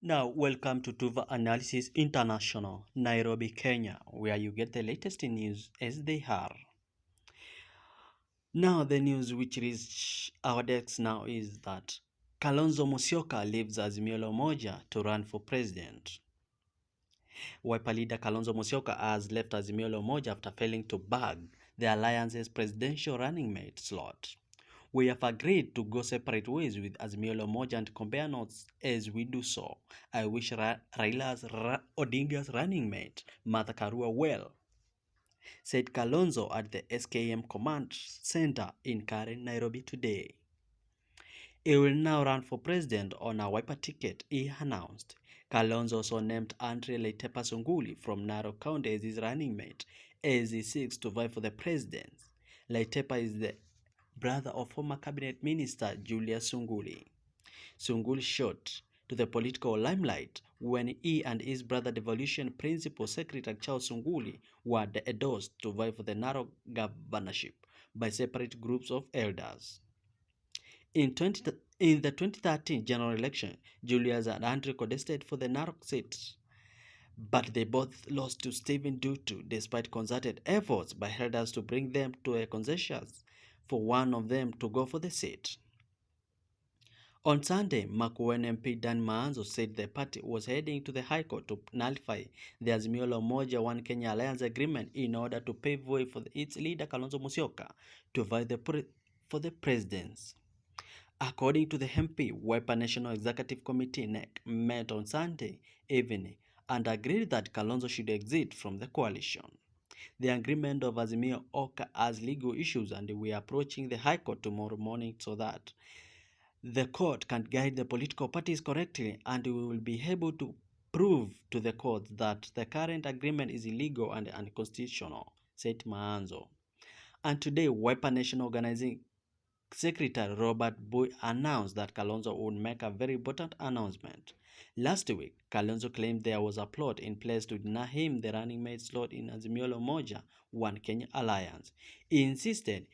Now, welcome to Tuva Analysis International, Nairobi, Kenya, where you get the latest news as they are. Now, the news which reached our desks now is that Kalonzo Musyoka leaves Azimio Moja to run for president. Wiper leader Kalonzo Musyoka has left Azimio Moja after failing to bag the alliance's presidential running mate slot. We have agreed to go separate ways with Azimio Moja and compare notes as we do so. I wish Raila's Odinga's running mate, Martha Karua, well, said Kalonzo at the SKM Command Center in Karen, Nairobi today. He will now run for president on a Wiper ticket, he announced. Kalonzo also named Andre Leitepa Sunkuli from Narok County as his running mate as he seeks to vie for the presidency. Leitepa is the brother of former cabinet minister Julius Sunkuli. Sunkuli shot to the political limelight when he and his brother devolution principal secretary Charles Sunkuli were endorsed to vie for the Narok governorship by separate groups of elders. In the 2013 general election, Julius and Andre contested for the Narok seat, but they both lost to Stephen Dutu despite concerted efforts by elders to bring them to a consensus for one of them to go for the seat. On Sunday, Makueni MP Dan Maanzo said the party was heading to the High Court to nullify the Azimio la Umoja One Kenya Alliance agreement in order to pave way for its leader Kalonzo Musyoka to vie for the presidency. According to the MP, Wiper National Executive Committee NEC met on Sunday evening and agreed that Kalonzo should exit from the coalition. The agreement of Azimio Oka has legal issues and we are approaching the High Court tomorrow morning so that the court can guide the political parties correctly and we will be able to prove to the court that the current agreement is illegal and unconstitutional, said Maanzo. And today, Wiper National Organizing Secretary Robert Boy announced that Kalonzo would make a very important announcement. Last week, Kalonzo claimed there was a plot in place to deny him the running mate slot in Azimio la Umoja One Kenya Alliance. He insisted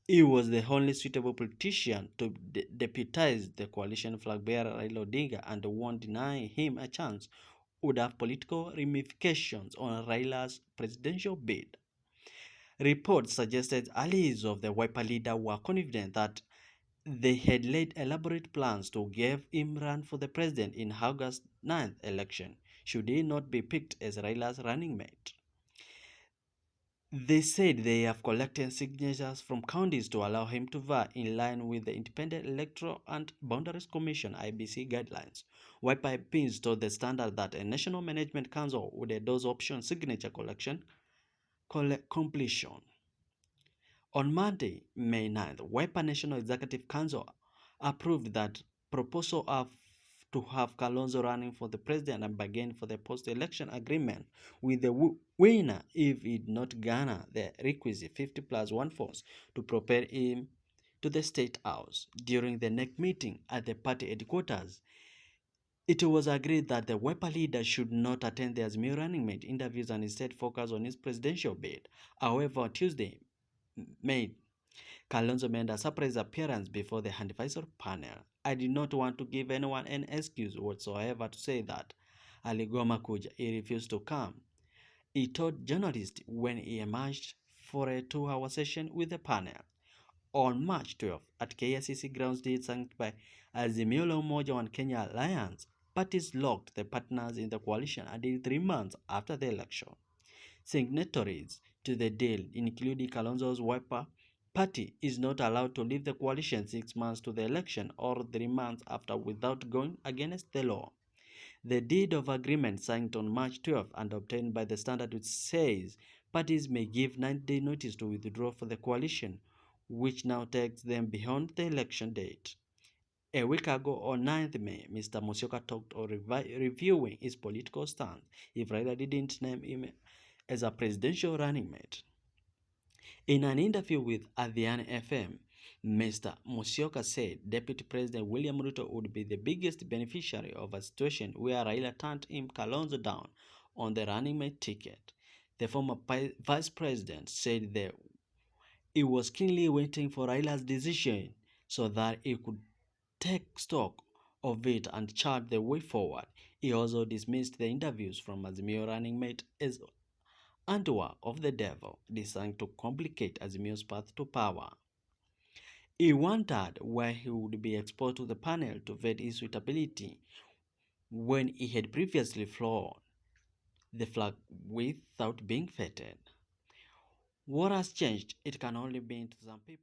he was the only suitable politician to deputize the coalition flag bearer Raila Odinga and one denying him a chance would have political ramifications on Raila's presidential bid. Reports suggested allies of the Wiper leader were confident that they had laid elaborate plans to give him run for the president in August 9th election, should he not be picked as Raila's running mate. They said they have collected signatures from counties to allow him to vie in line with the Independent Electoral and Boundaries Commission IBC guidelines. Wiper MPs told the Standard that a National Management Council would endorse option signature collection completion. On Monday, May 9th, Wiper National Executive Council approved that proposal to have Kalonzo running for the president and bargain for the post-election agreement with the winner if he did not garner the requisite 50 plus 1 votes to propel him to the State House. During the next meeting at the party headquarters, it was agreed that the Wiper leader should not attend the Azimio running mate interviews and instead focus on his presidential bid. However, on Tuesday, Kalonzo made a surprise appearance before the advisory panel. I did not want to give anyone an excuse whatsoever to say that aligoma kuja, he refused to come. He told journalists when he emerged for a 2-hour session with the panel. On March 12th, at KICC grounds sanctioned by Azimio la Umoja One Kenya Alliance, parties locked the partners in the coalition until 3 months after the election. Signatories to the deal, including Kalonzo's Wiper party, is not allowed to leave the coalition 6 months to the election or 3 months after without going against the law. The deed of agreement signed on March 12 and obtained by the Standard, which says parties may give 90-day notice to withdraw from the coalition, which now takes them beyond the election date. A week ago, on 9th May, Mr. Musyoka talked of reviewing his political stance if Raila didn't name him as a presidential running mate. In an interview with Adhiani FM, Mr. Musyoka said Deputy President William Ruto would be the biggest beneficiary of a situation where Raila turned him Kalonzo down on the running mate ticket. The former vice president said that he was keenly waiting for Raila's decision so that he could take stock of it and chart the way forward. He also dismissed the interviews from Azimio running mate as handiwork of the devil, designed to complicate Azimio's path to power. He wondered why he would be exposed to the panel to vet his suitability when he had previously flown the flag without being vetted. What has changed? It can only mean to some people.